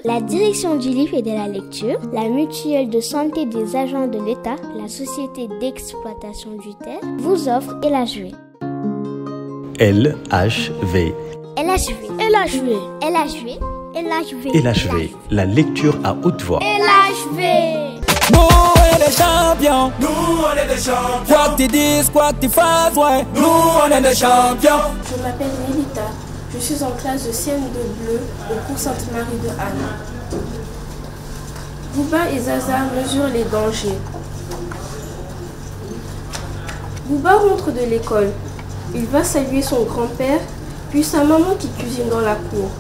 La direction du livre et de la lecture, la mutuelle de santé des agents de l'État, la société d'exploitation du terre, vous offre LHV. LHV. LHV. LHV. LHV. LHV, la lecture à haute voix. LHV. Nous on est des champions. Nous on est des champions. Quoi que tu dises, quoi que tu fasses, ouais. Nous on est des champions. Je m'appelle Mélita. Je suis en classe de CM2 bleu au cours Sainte-Marie de Anne. Bouba et Zaza mesurent les dangers. Bouba rentre de l'école. Il va saluer son grand-père, puis sa maman qui cuisine dans la cour.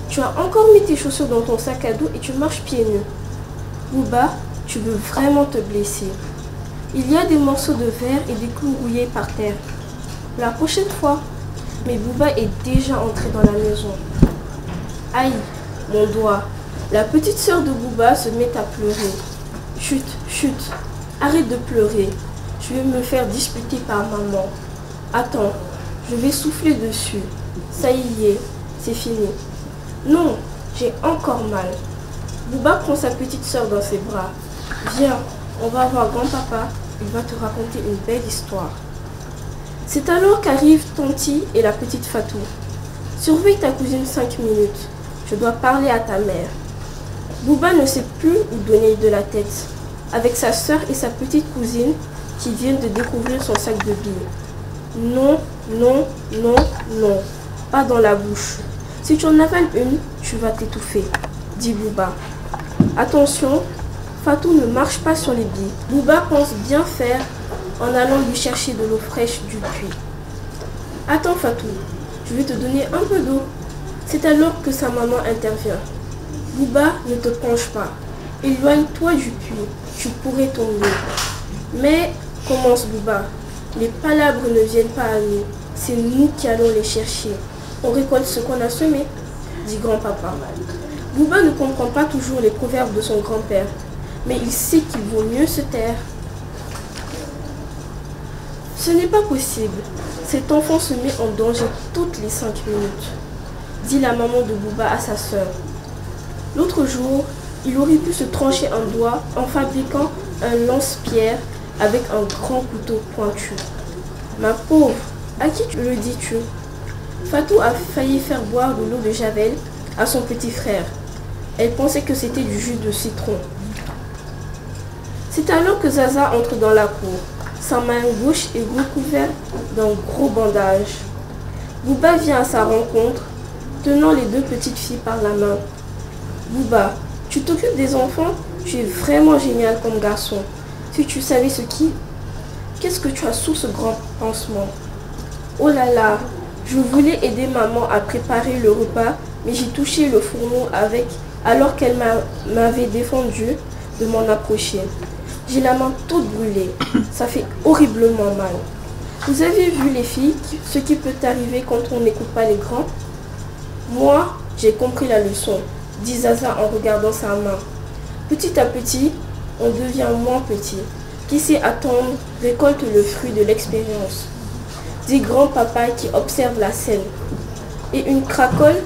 Tu as encore mis tes chaussures dans ton sac à dos et tu marches pieds nus. Bouba, tu veux vraiment te blesser. Il y a des morceaux de verre et des clous rouillés par terre. La prochaine fois. Mais Bouba est déjà entré dans la maison. Aïe, mon doigt. La petite sœur de Bouba se met à pleurer. Chut, chut, arrête de pleurer. Je vais me faire disputer par maman. Attends, je vais souffler dessus. Ça y est, c'est fini. Non, j'ai encore mal. Bouba prend sa petite sœur dans ses bras. Viens, on va voir grand-papa. Il va te raconter une belle histoire. C'est alors qu'arrivent Tanti et la petite Fatou. Surveille ta cousine 5 minutes. Je dois parler à ta mère. Bouba ne sait plus où donner de la tête. Avec sa sœur et sa petite cousine qui viennent de découvrir son sac de billes. Non, non, non, non. Pas dans la bouche. Si tu en avales une, tu vas t'étouffer, dit Bouba. Attention, Fatou ne marche pas sur les billes. Bouba pense bien faire en allant lui chercher de l'eau fraîche du puits. Attends Fatou, je vais te donner un peu d'eau. C'est alors que sa maman intervient. Bouba, ne te penche pas. Éloigne-toi du puits, tu pourrais tomber. Mais, commence Bouba, les palabres ne viennent pas à nous. C'est nous qui allons les chercher. On récolte ce qu'on a semé, dit grand-papa. Bouba ne comprend pas toujours les proverbes de son grand-père, mais il sait qu'il vaut mieux se taire. Ce n'est pas possible. Cet enfant se met en danger toutes les 5 minutes, dit la maman de Bouba à sa sœur. L'autre jour, il aurait pu se trancher un doigt en fabriquant un lance-pierre avec un grand couteau pointu. Ma pauvre, à qui le dis-tu? Fatou a failli faire boire de l'eau de Javel à son petit frère. Elle pensait que c'était du jus de citron. C'est alors que Zaza entre dans la cour. Sa main gauche est recouverte d'un gros bandage. Bouba vient à sa rencontre, tenant les deux petites filles par la main. Bouba, tu t'occupes des enfants? Tu es vraiment génial comme garçon. Si tu savais qu'est-ce que tu as sous ce grand pansement? Oh là là, je voulais aider maman à préparer le repas, mais j'ai touché le fourneau alors qu'elle m'avait défendu de m'en approcher. J'ai la main toute brûlée. Ça fait horriblement mal. Vous avez vu les filles, ce qui peut arriver quand on n'écoute pas les grands? Moi, j'ai compris la leçon, dit Zaza en regardant sa main. Petit à petit, on devient moins petit. Qui sait attendre récolte le fruit de l'expérience, dit grand-papa qui observe la scène. Et une cracole?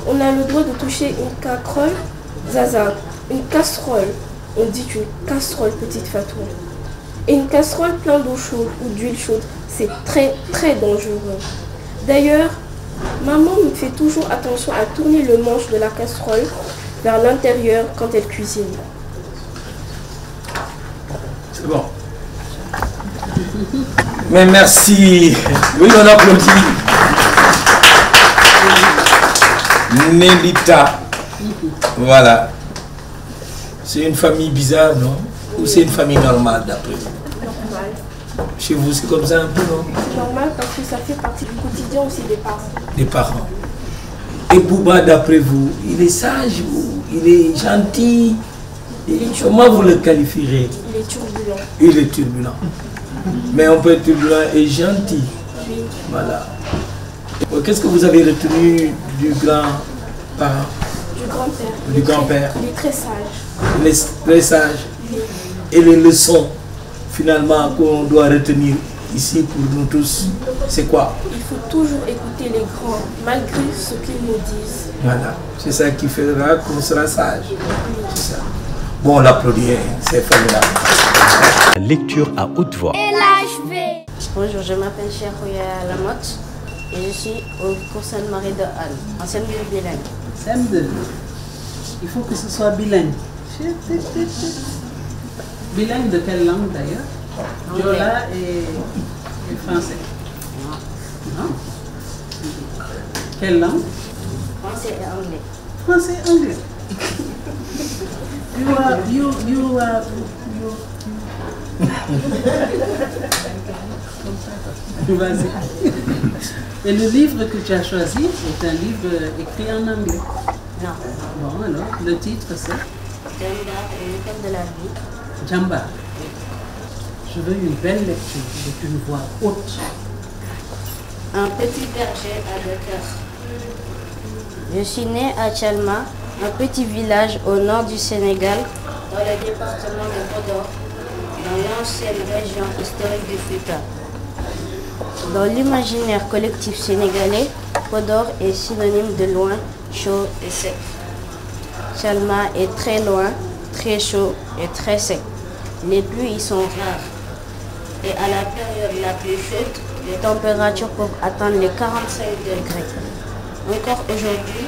On a le droit de toucher une casserole? Zaza, une casserole. On dit une casserole, petite Fatou. Et une casserole pleine d'eau chaude ou d'huile chaude, c'est très très dangereux. D'ailleurs, maman me fait toujours attention à tourner le manche de la casserole vers l'intérieur quand elle cuisine. C'est bon. Mais merci. Oui, on applaudit. Mélita. Voilà. C'est une famille bizarre, non? Ou c'est une famille normale d'après vous? Normal. Chez vous, c'est comme ça un peu, non? C'est normal parce que ça fait partie du quotidien aussi des parents. Des parents. Et Bouba, d'après vous, il est sage ou il est gentil? Comment vous le qualifierez? Il est turbulent. Il est turbulent. Mais on peut être turbulent et gentil. Oui. Voilà. Qu'est-ce que vous avez retenu du grand-parent? Du grand-père. Du grand-père. Il est très sage. Il est très sage. Oui. Et les leçons, finalement, qu'on doit retenir ici pour nous tous, c'est quoi? Il faut toujours écouter les grands, malgré ce qu'ils nous disent. Voilà, c'est ça qui fera qu'on sera sage. C'est ça. Bon, on l'applaudit, c'est formidable. La lecture à haute voix. LHV. Bonjour, je m'appelle Cheikhoya Lamotte et je suis au cours Sainte-Marie de Anne, en CM2 bilingue. CM2. Il faut que ce soit bilingue. Bilingue de quelle langue d'ailleurs? Diola et français. Non. Quelle langue? Français et anglais. Français et anglais. Vas-y. Et le livre que tu as choisi est un livre écrit en anglais. Non. Bon alors, le titre c'est Jamba et l'école de la vie. Jamba. Je veux une belle lecture avec une voix haute. Un petit berger à Dakar. Je suis né à Tchalma, un petit village au nord du Sénégal, dans le département de Podor, dans l'ancienne région historique du Fouta. Dans l'imaginaire collectif sénégalais, Podor est synonyme de loin, chaud et sec. Tchalma est très loin, très chaud et très sec. Les pluies y sont rares. Et à la période la plus chaude, les températures peuvent atteindre les 45 degrés. Encore aujourd'hui,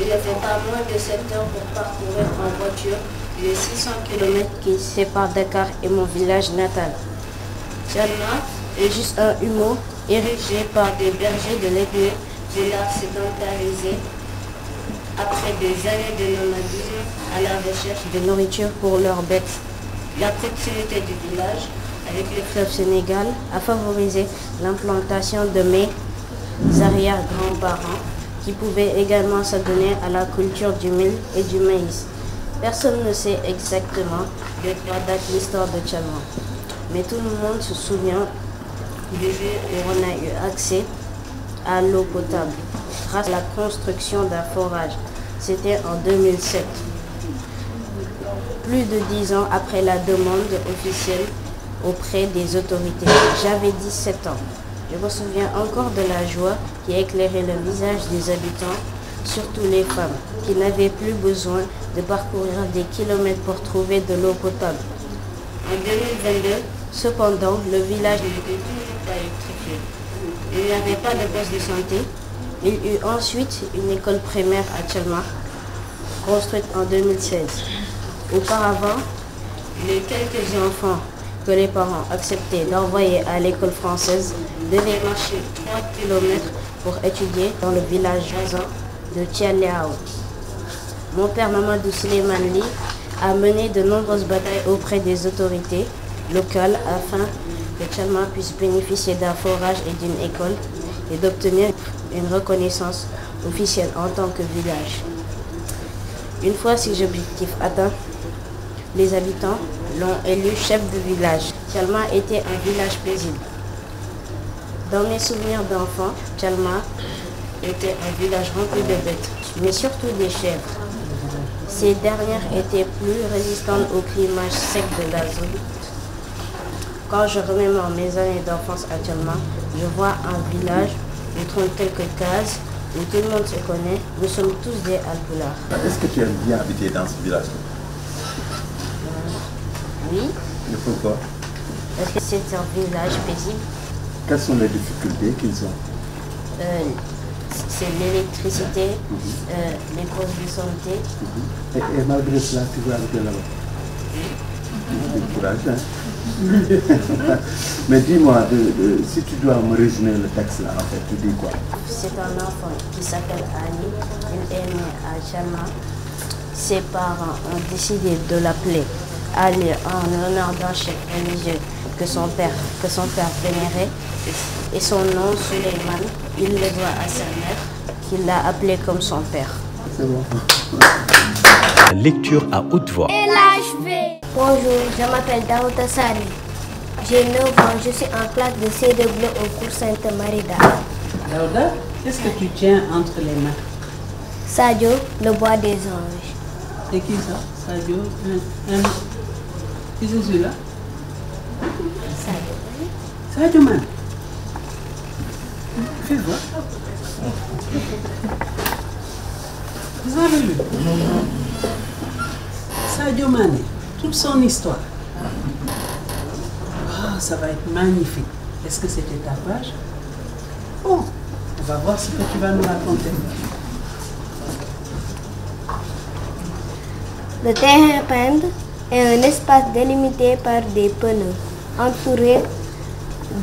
il ne fait pas moins de 7 heures pour parcourir en voiture les 600 km qui séparent Dakar et mon village natal. Tchalma est juste un humeau érigé par des bergers de l'ethnie village sédentarisé après des années de nomadisme à la recherche de nourriture pour leurs bêtes. La proximité du village avec le fleuve Sénégal a favorisé l'implantation de mes arrière-grands-parents qui pouvaient également s'adonner à la culture du mil et du maïs. Personne ne sait exactement de quoi date l'histoire de Tchalma, mais tout le monde se souvient du jour où on a eu accès à l'eau potable grâce à la construction d'un forage. C'était en 2007. Plus de 10 ans après la demande officielle auprès des autorités. J'avais 17 ans. Je me souviens encore de la joie qui éclairait le visage des habitants, surtout les femmes, qui n'avaient plus besoin de parcourir des kilomètres pour trouver de l'eau potable. En 2022, cependant, le village n'était toujours pas électrifié. Il n'y avait pas de poste de santé. Il y eut ensuite une école primaire à Tchalma, construite en 2016. Auparavant, les quelques enfants que les parents acceptaient d'envoyer à l'école française devaient marcher 3 km pour étudier dans le village voisin de Tialeao. Mon père Mamadou Suleiman Ly a mené de nombreuses batailles auprès des autorités locales afin que Tchalma puisse bénéficier d'un forage et d'une école et d'obtenir une reconnaissance officielle en tant que village. Une fois ces objectifs atteints, les habitants l'ont élu chef de village. Tchalma était un village paisible. Dans mes souvenirs d'enfant, Tchalma était un village rempli de bêtes, mais surtout des chèvres. Ces dernières étaient plus résistantes au climat sec de la zone. Quand je remémore mes années d'enfance à Tchalma, je vois un village où trônent quelques cases, où tout le monde se connaît. Nous sommes tous des Alpulaars. Est-ce que tu aimes bien habiter dans ce village? Oui. Et pourquoi? Parce que c'est un village paisible. Quelles sont les difficultés qu'ils ont? C'est l'électricité, les postes de santé. Et malgré cela, tu veux habiter là-bas? Du courage, hein? Mais dis-moi, si tu dois me résumer le texte là, en fait, tu dis quoi? C'est un enfant qui s'appelle Ali. Il est né à Tchalma. Ses parents ont décidé de l'appeler Ali en l'honneur d'un chef religieux que son père vénérait. Et son nom, Suleiman, il le doit à sa mère, qui l'a appelé comme son père. C'est bon. La lecture à haute voix. LHV. Bonjour, je m'appelle Daouda Sari. J'ai 9 ans, je suis en classe de C2 au cours Sainte-Marie d'Anne. Daouda, qu'est-ce que tu tiens entre les mains? Sadio, le bois des anges. C'est qui ça? Sadio, qui c'est celui-là? Sadio. Sadio Mané. Fais voir. Vous avez lu Sadio Mané, toute son histoire. Ah, ça va être magnifique. Est-ce que c'était ta page? Bon, on va voir ce que tu vas nous raconter. Le terrain peindre est un espace délimité par des pneus, entouré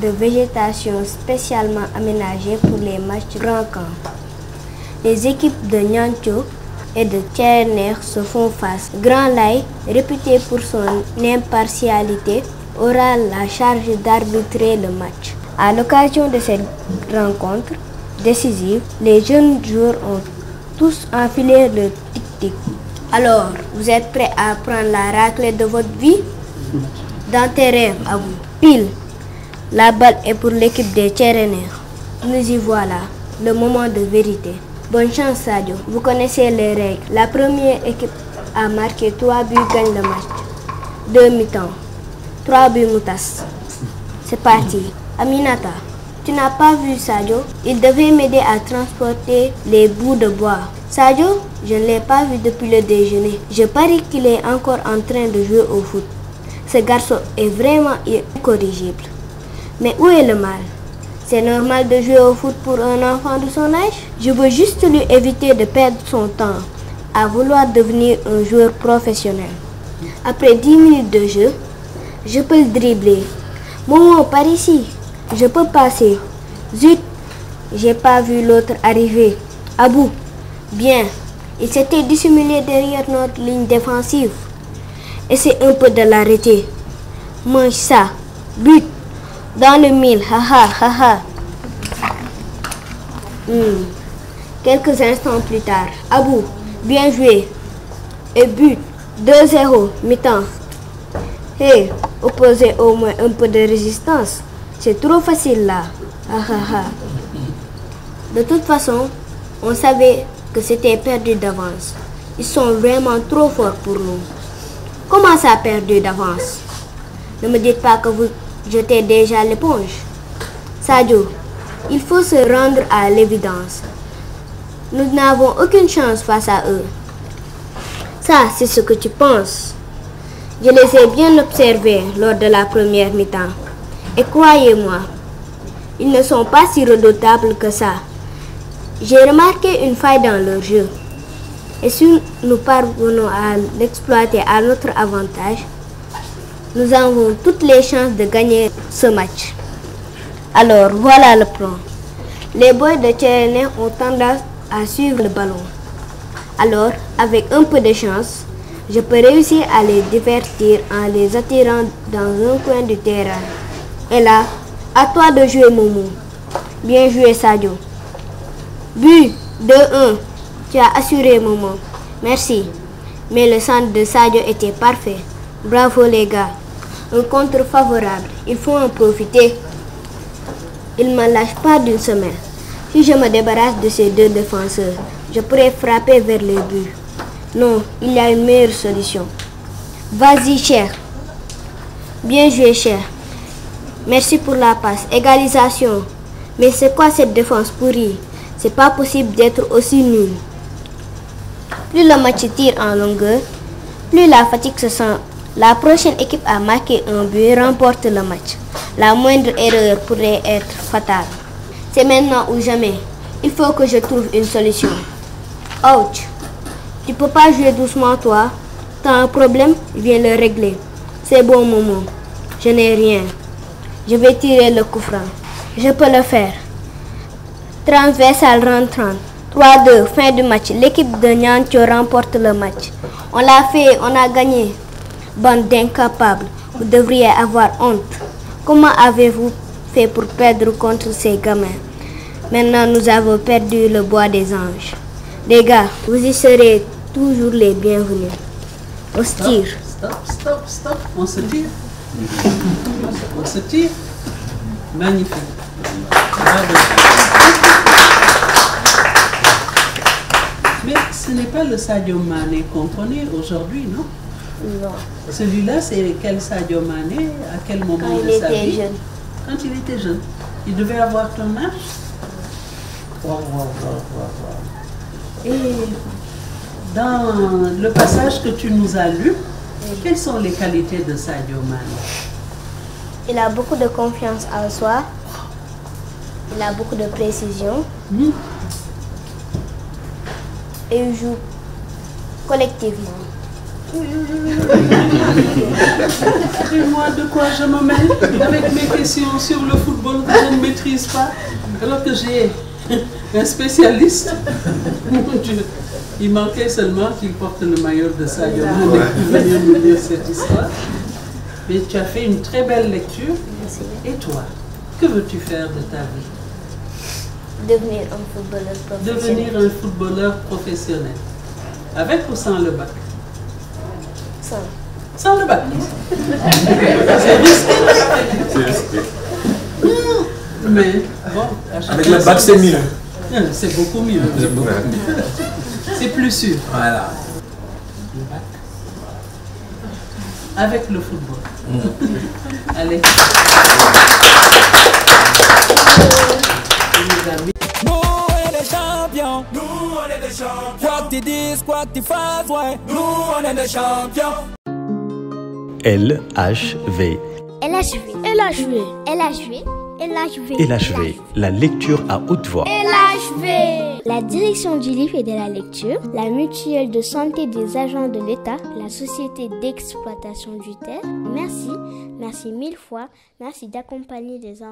de végétation spécialement aménagée pour les matchs grand camp. Les équipes de Niancho et de Tcherner se font face. Grand Laye, réputé pour son impartialité, aura la charge d'arbitrer le match. À l'occasion de cette rencontre décisive, les jeunes joueurs ont tous enfilé le tic-tic. Alors, vous êtes prêts à prendre la raclée de votre vie? Dans tes rêves, à vous. Pile, la balle est pour l'équipe des Tchereners. Nous y voilà, le moment de vérité. Bonne chance, Sadio. Vous connaissez les règles. La première équipe a marqué 3 buts gagne le match. 2 mi-temps. 3 buts moutas. C'est parti. Aminata, tu n'as pas vu Sadio? Il devait m'aider à transporter les bouts de bois. Sadio, je ne l'ai pas vu depuis le déjeuner. Je parie qu'il est encore en train de jouer au foot. Ce garçon est vraiment incorrigible. Mais où est le mal? C'est normal de jouer au foot pour un enfant de son âge? Je veux juste lui éviter de perdre son temps à vouloir devenir un joueur professionnel. Après 10 minutes de jeu, je peux le dribbler. Momo, par ici. Je peux passer. Zut, j'ai pas vu l'autre arriver. Abou, bien. Il s'était dissimulé derrière notre ligne défensive. Essaie un peu de l'arrêter. Mange ça. But. Dans le mille. Haha, haha. Quelques instants plus tard. Abou, bien joué. Et but. 2-0, mi-temps. Hey, opposez au moins un peu de résistance. C'est trop facile là. De toute façon, on savait que c'était perdu d'avance. Ils sont vraiment trop forts pour nous. Comment ça perdu d'avance? Ne me dites pas que vous jetez déjà l'éponge. Sadio, il faut se rendre à l'évidence. Nous n'avons aucune chance face à eux. Ça, c'est ce que tu penses. Je les ai bien observés lors de la première mi-temps. Et croyez-moi, ils ne sont pas si redoutables que ça. J'ai remarqué une faille dans leur jeu. Et si nous parvenons à l'exploiter à notre avantage, nous avons toutes les chances de gagner ce match. Alors, voilà le plan. Les boys de Tcherné ont tendance à suivre le ballon. Alors, avec un peu de chance, je peux réussir à les divertir en les attirant dans un coin du terrain. Et là, à toi de jouer, Momo. Bien joué, Sadio. But 2-1. Tu as assuré, Momo. Merci. Mais le centre de Sadio était parfait. Bravo, les gars. Un contre favorable. Il faut en profiter. Il ne me lâche pas d'une semaine. Si je me débarrasse de ces deux défenseurs, je pourrais frapper vers les buts. Non, il y a une meilleure solution. Vas-y, cher. Bien joué, cher. Merci pour la passe. Égalisation. Mais c'est quoi cette défense pourrie? C'est pas possible d'être aussi nul. Plus le match tire en longueur, plus la fatigue se sent. La prochaine équipe à marquer un but remporte le match. La moindre erreur pourrait être fatale. C'est maintenant ou jamais. Il faut que je trouve une solution. Ouch. Tu peux pas jouer doucement, toi? T'as un problème? Viens le régler. C'est bon, Momo. Je n'ai rien. Je vais tirer le coup franc. Je peux le faire. Transversal rentrant. 3-2, fin du match. L'équipe de Niancho remporte le match. On l'a fait, on a gagné. Bande d'incapables. Vous devriez avoir honte. Comment avez-vous fait pour perdre contre ces gamins? Maintenant, nous avons perdu le bois des anges. Les gars, vous y serez toujours les bienvenus. On se tire. Stop. On se tire. On se tire. Magnifique. Bravo. Mais ce n'est pas le Sadio Mané qu'on connaît aujourd'hui, non? Non. Celui-là, c'est quel Sadio Mané? À quel moment Quand de il sa était vie? jeune. quand il était jeune. Il devait avoir ton âge. Et dans le passage que tu nous as lu, quelles sont les qualités de Sadio Mané? Il a beaucoup de confiance en soi. Il a beaucoup de précision. Et il joue collectivement. Et moi, de quoi je me mêle avec mes questions sur le football que je ne maîtrise pas, alors que j'ai un spécialiste. Mon Dieu, il manquait seulement qu'il porte le maillot de Sadio Mané pour venir nous dire cette histoire. Mais tu as fait une très belle lecture. Et toi, que veux-tu faire de ta vie? Devenir un footballeur professionnel. Devenir un footballeur professionnel. Avec ou sans le bac? Sans. Sans le bac. C'est risqué. C'est risqué. Mais bon, Avec le bac, c'est mieux. C'est beaucoup mieux. C'est plus sûr. Voilà. Le bac. Avec le football. Allez. Les amis. Nous, on est des champions. Nous, on est des champions. Quoi que tu dises, quoi que tu fasses, ouais. Nous, on est des champions. LHV. LHV. LHV. LHV. LHV. LHV, la lecture à haute voix. LHV. La direction du livre et de la lecture, la mutuelle de santé des agents de l'État, la société d'exploitation du terre. Merci, merci mille fois, merci d'accompagner des enfants.